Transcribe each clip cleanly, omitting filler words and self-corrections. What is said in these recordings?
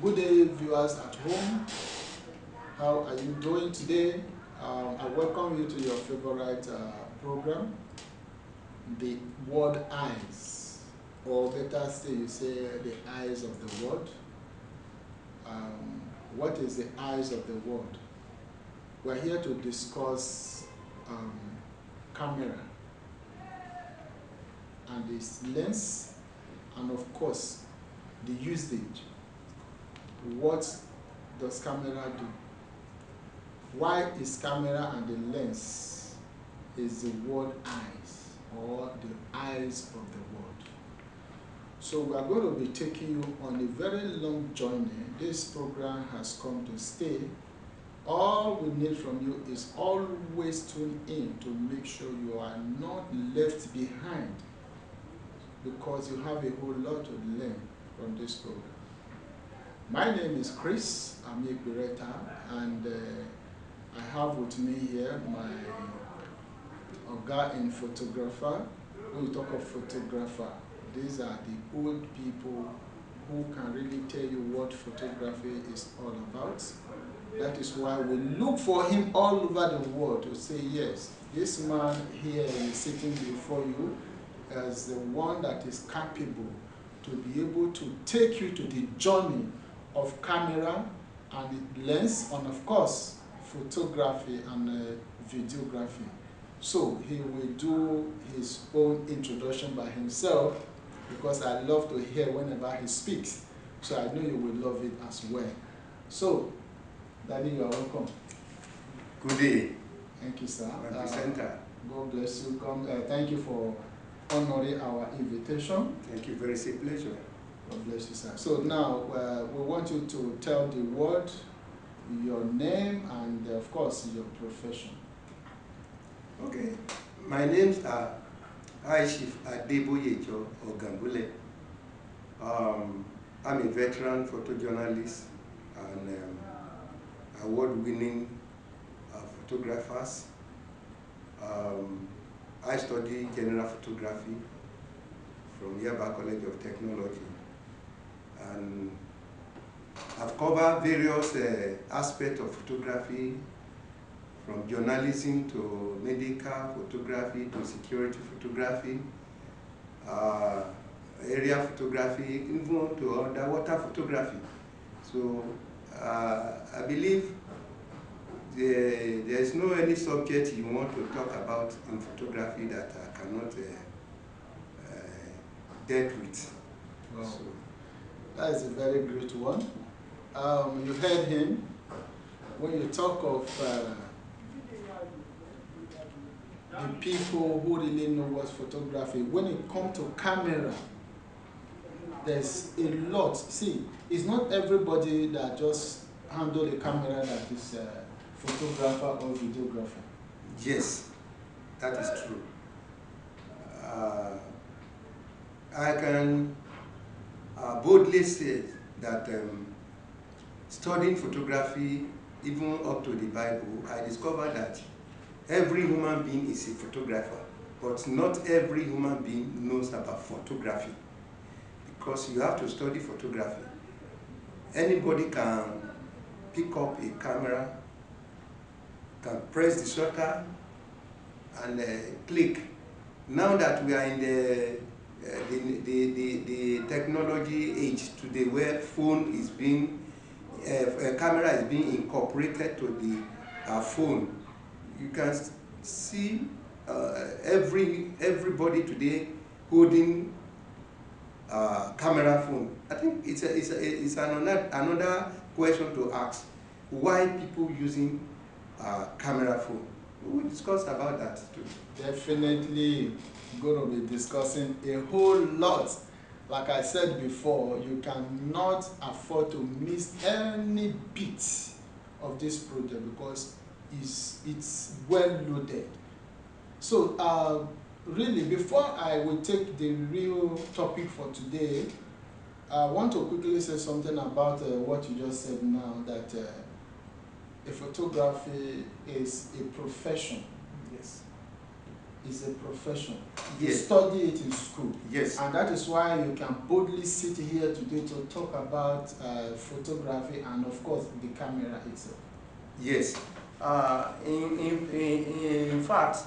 Good day, viewers at home. How are you doing today? I welcome you to your favorite program, The Word Eyes, or better still, you say the eyes of the word. What is the eyes of the word? We're here to discuss camera and its lens, and of course, the usage. What does camera do? Why is camera and the lens is the word eyes, or the eyes of the world? So we are going to be taking you on a very long journey. This program has come to stay. All we need from you is always tune in to make sure you are not left behind, because you have a whole lot to learn from this program. My name is Chris Amikbereta, and I have with me here my Oga in photographer. When you talk of photographer, these are the old people who can really tell you what photography is all about. That is why we look for him all over the world to say, yes, this man here is sitting before you as the one that is capable to be able to take you to the journey of camera and lens, and of course, photography and videography. So he will do his own introduction by himself, because I love to hear whenever he speaks. So I know you will love it as well. So, Daddy, you are welcome. Good day. Thank you, sir. My presenter. God bless you. Thank you for honoring our invitation. Thank you. Very safe pleasure. God bless you, sir. So now we want you to tell the world your name and, of course, your profession. Okay. My names are High Chief Adeboyejo Ogambule. I'm a veteran photojournalist and award-winning photographers. I study general photography from Yaba College of Technology, and I've covered various aspects of photography, from journalism to medical photography to security photography, area photography, even to underwater photography. So I believe there is no any subject you want to talk about in photography that I cannot deal with. Wow. So, that is a very great one. You heard him. When you talk of the people who really know what photography, when it comes to camera, there's a lot. See, it's not everybody that just handle a camera that is a photographer or videographer. Yes, that is true. I can boldly say that studying photography, even up to the Bible, I discovered that every human being is a photographer, but not every human being knows about photography, because you have to study photography. Anybody can pick up a camera, can press the shutter and click. Now that we are in the technology age today, where phone is being, camera is being incorporated to the phone, you can see everybody today holding camera phone. I think it's another question to ask: why people using camera phone? We will discuss about that too. Definitely going to be discussing a whole lot. Like I said before, you cannot afford to miss any bit of this project, because it's well loaded. So really, before I will take the real topic for today, I want to quickly say something about what you just said now, that a photography is a profession. Yes. is a profession. You Yes. study it in school. Yes. And that is why you can boldly sit here today to talk about photography and, of course, the camera itself. Yes. In fact,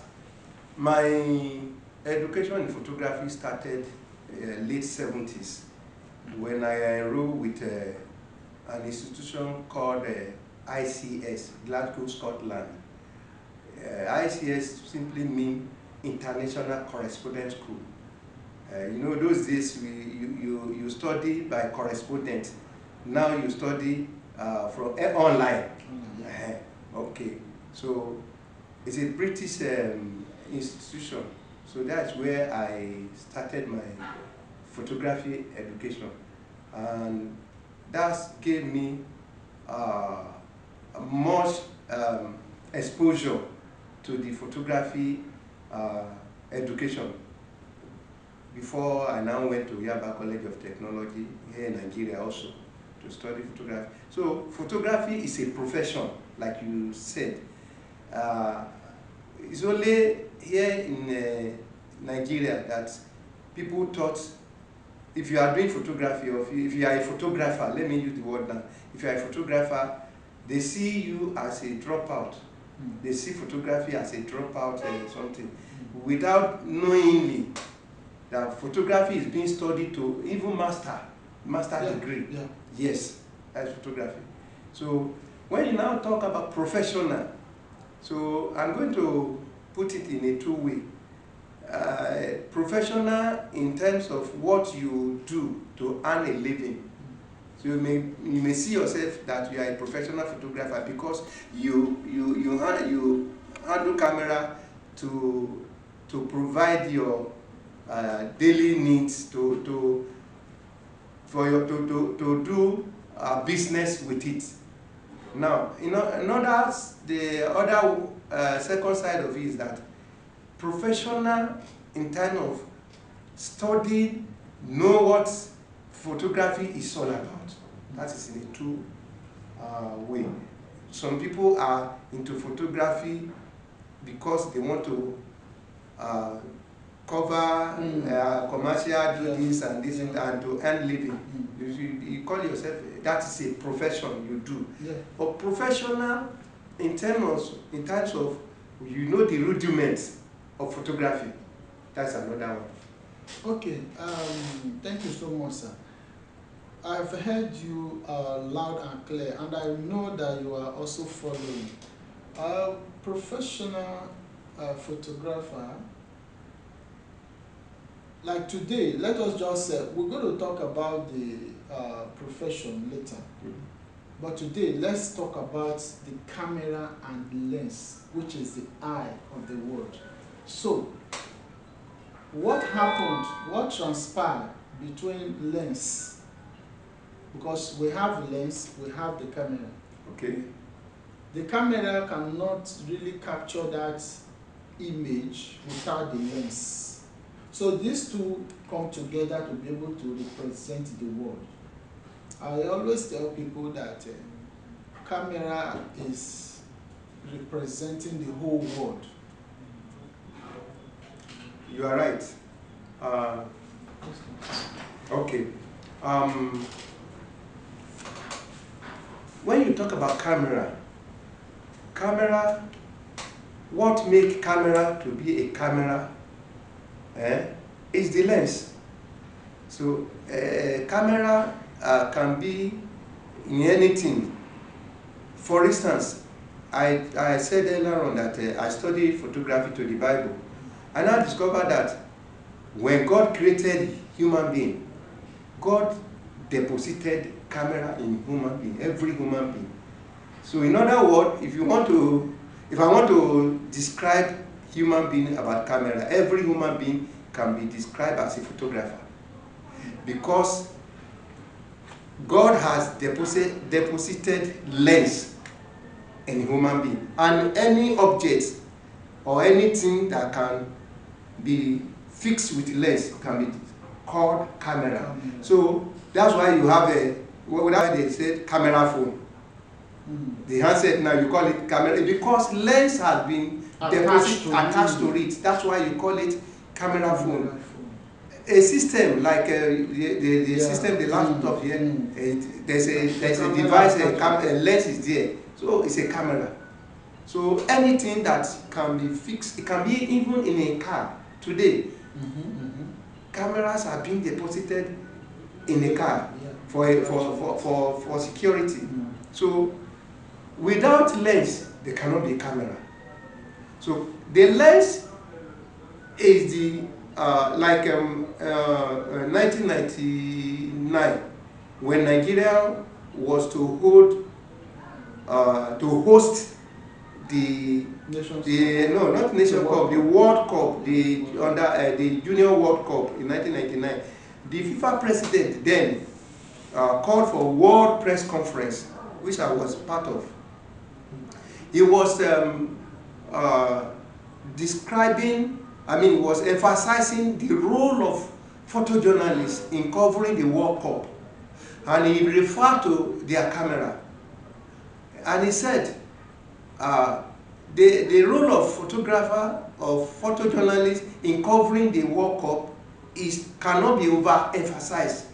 my education in photography started late 70s when I enrolled with an institution called ICS, Glasgow, Scotland. ICS simply means International Correspondence School. You know, those days you study by correspondence. Now you study from online. Okay, so it's a British institution. So that's where I started my photography education, and that gave me much exposure to the photography education before I now went to Yaba College of Technology here in Nigeria also to study photography. So photography is a profession, like you said. It's only here in Nigeria that people thought if you are doing photography, or if you are a photographer, let me use the word now, if you are a photographer, they see you as a dropout. They see photography as a dropout or something, without knowingly that photography is being studied to even master degree. Yeah. Yes, that's photography. So when you now talk about professional, so I'm going to put it in a two-way. Professional in terms of what you do to earn a living. So you may see yourself that you are a professional photographer because you handle camera to provide your daily needs to do business with it. Now, the other second side of it is that professional in terms of study, know what photography is all about. That is in a two way. Some people are into photography because they want to cover commercial duties and this and to earn living. You call yourself, that is a profession you do. Yeah. But professional in terms of you know the rudiments of photography, that's another one. Okay, thank you so much, sir. I've heard you loud and clear, and I know that you are also following. Professional photographer, like today, let us just say, we're going to talk about the profession later. But today, let's talk about the camera and the lens, which is the eye of the world. So, what happened, what transpired between lens? Because we have lens, we have the camera. Okay. The camera cannot really capture that image without the lens. So these two come together to be able to represent the world. I always tell people that camera is representing the whole world. You are right. Okay. When you talk about camera, what makes camera to be a camera is the lens. So camera can be in anything. For instance, I said earlier on that I studied photography to the Bible, and I discovered that when God created human being, God deposited camera in human being, every human being. So in other words, if I want to describe human being about camera, every human being can be described as a photographer, because God has deposited lens in human being, and any object or anything that can be fixed with lens can be called camera. So that's why you have why they said camera phone. The handset now you call it camera because lens has been attached to it. That's why you call it camera phone. A system like the system, the laptop here, there's a device, a lens is there, so it's a camera. So anything that can be fixed, it can be even in a car today. Cameras are being deposited in a car for security. So without lens, there cannot be a camera. So the lens is the 1999, when Nigeria was to host the World Cup, the Junior World Cup in 1999. The FIFA president then called for a World Press Conference, which I was part of. He was was emphasizing the role of photojournalists in covering the World Cup, and he referred to their camera, and he said the role of photojournalists in covering the World Cup cannot be overemphasized,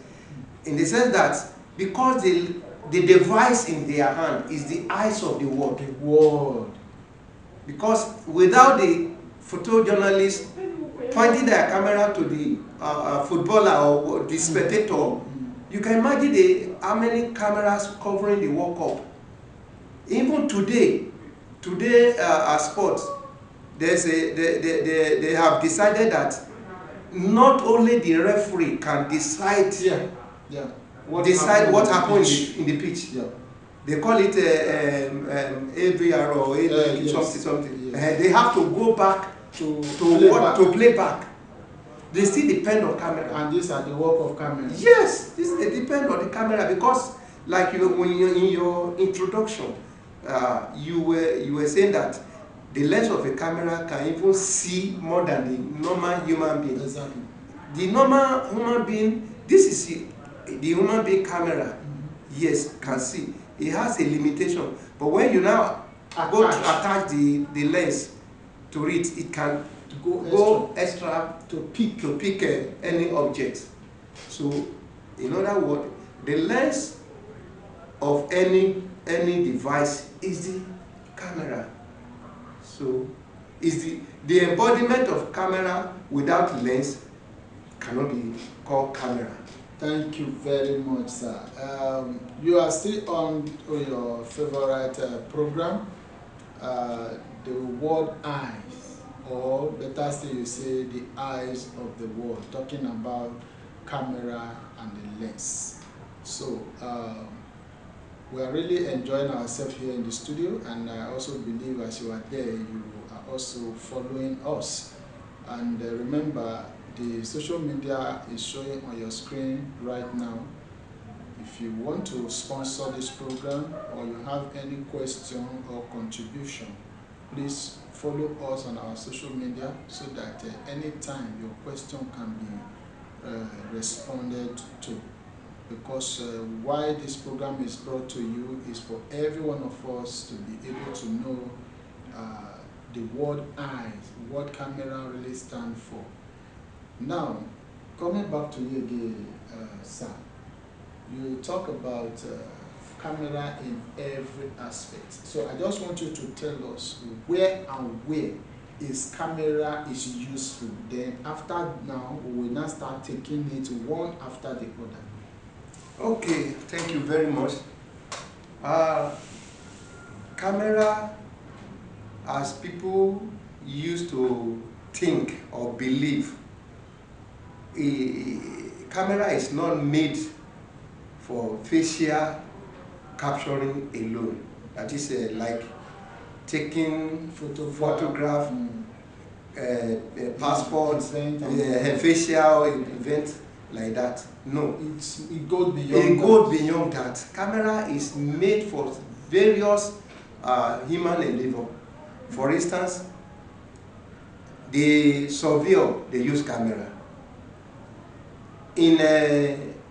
in the sense that because the device in their hand is the eyes of the world. Because without the photojournalist pointing their camera to the footballer or the spectator, you can imagine how many cameras covering the World Cup. Even today at sports, they have decided that not only the referee can decide what happened in the pitch. Yeah. They call it AVR or something. Yeah. They have to go back to play back. They still depend on camera. And these are the work of camera. Yes, they depend on the camera, because, like when you're in your introduction, you were saying that the lens of a camera can even see more than the normal human being. Exactly. The normal human being, this is the human being camera. Yes, can see. It has a limitation, but when you now go to attach the lens to it, it can go extra to pick any object. So, in other words, the lens of any device is the camera. So, is the embodiment of camera without lens cannot be called camera. Thank you very much, sir. You are still on your favorite program, the World Eyes, or better still, you say the eyes of the world, talking about camera and the lens. So we are really enjoying ourselves here in the studio, and I also believe as you are there, you are also following us. And remember, the social media is showing on your screen right now. If you want to sponsor this program, or you have any question or contribution, please follow us on our social media, so that anytime your question can be responded to. Because why this program is brought to you is for every one of us to be able to know the word eyes, what camera really stands for. Now, coming back to you again, sir, you talk about camera in every aspect. So I just want you to tell us where is camera is useful. Then after now, we will now start taking it one after the other. Okay, thank you very much. Camera, as people used to think or believe, a camera is not made for facial capturing alone. That is like taking photograph, passports, facial event like that. No, it goes beyond. It goes beyond that. Camera is made for various human endeavor. For instance, the surveyor, they use camera. In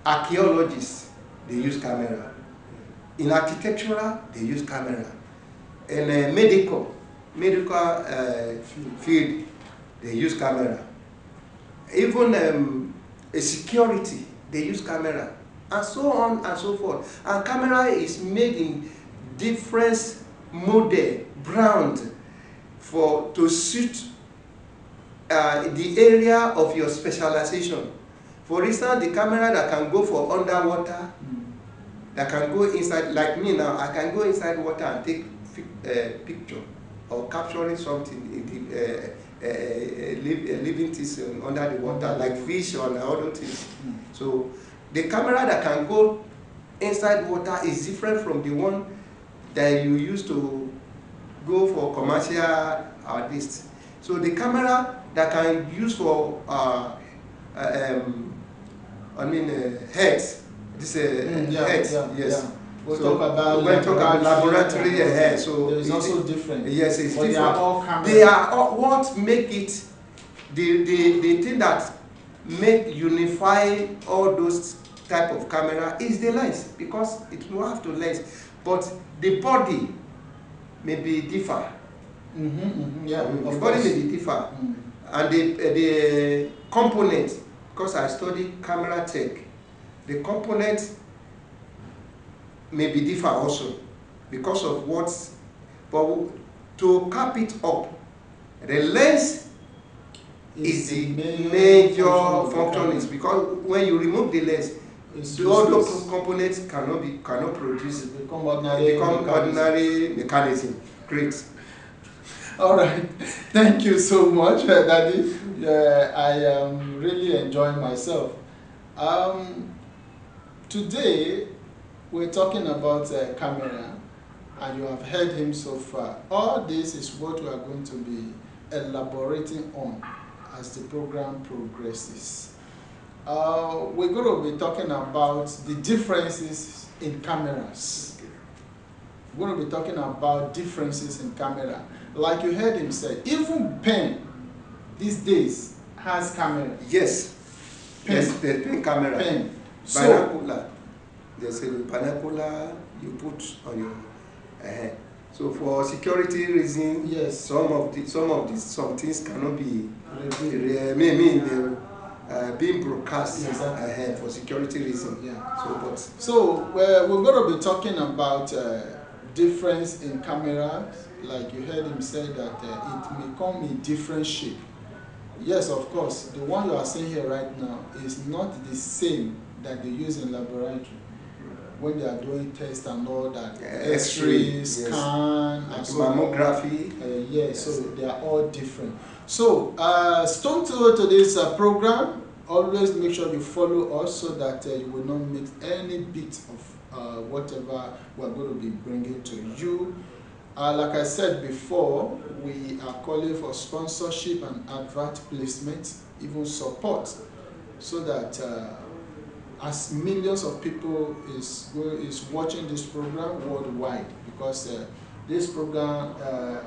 archaeologists, they use camera. In architectural, they use camera. In medical, medical field, they use camera. Even a security, they use camera, and so on and so forth. And camera is made in different model, brand, to suit the area of your specialization. For instance, the camera that can go for underwater, that can go inside, like me now, I can go inside water and take picture or capturing something in the living things under the water, like fish or other things. So the camera that can go inside water is different from the one that you use to go for commercial this. So the camera that can use for heads. This heads, yes. Yeah. We'll so talk about laboratory head. So it's also different. Yes, it's but different. They are all what make it the thing that make unify all those type of camera is the lens, because it will have to lens, but the body may be differ. Yeah, the body may be differ, and the component, because I study camera tech, the component may be differ also because of what, but to cap it up, the lens is the major function, is because when you remove the lens, all those components cannot produce, become ordinary mechanism. Great. All right, thank you so much, Daddy. I am really enjoying myself. Today we're talking about camera, and you have heard him so far. All this is what we are going to be elaborating on as the program progresses. We're going to be talking about the differences in cameras. We're going to be talking about differences in camera. Like you heard him say, even pen these days has camera. Yes. Pen. Yes, the pen camera. Pen. Binocular. There's a binocular you put on your head. So for security reasons, yes, some things cannot be being broadcast ahead for security reasons. Yeah. So we're going to be talking about difference in cameras. Like you heard him say that it may come in different shape. Yes, of course, the one you are seeing here right now is not the same that they use in laboratory when they are doing tests and all that. X-ray, scan, like mammography. Yes, so they are all different. So, stone to today's program. Always make sure you follow us so that you will not miss any bit of whatever we're going to be bringing to you. Like I said before, we are calling for sponsorship and advert placement, even support, so that as millions of people is watching this program worldwide, because this program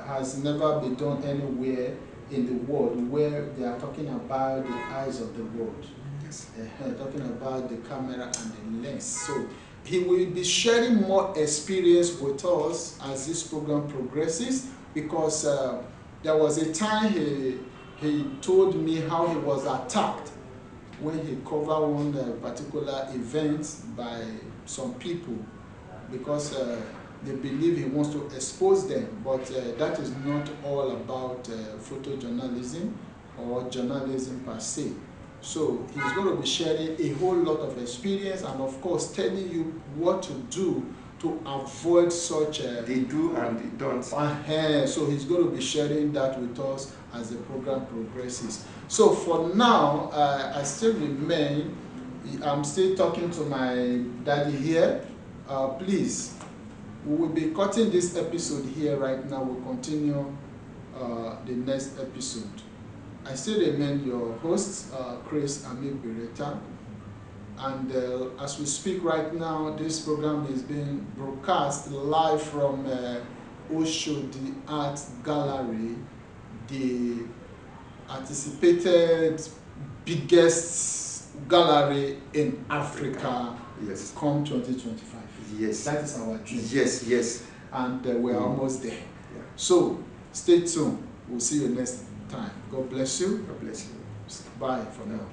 has never been done anywhere in the world where they are talking about the eyes of the world. Yes. Talking about the camera and the lens. So he will be sharing more experience with us as this program progresses, because there was a time he told me how he was attacked when he covered one particular event by some people, because they believe he wants to expose them, but that is not all about photojournalism or journalism per se. So he's going to be sharing a whole lot of experience, and of course telling you what to do to avoid such they do and they don't. So he's going to be sharing that with us as the program progresses. So for now, I still remain, I'm still talking to my daddy here. Please, we will be cutting this episode here right now. We'll continue the next episode. I still remain your host, Chris Amir Beretta. And as we speak right now, this program is being broadcast live from Oshodi Art Gallery, the anticipated biggest gallery in Africa. Yes. Come 2025. Yes. That is our dream. Yes, yes. And we're almost there. Yeah. So Stay tuned. We'll see you next time. God bless you. God bless you. Bye for now.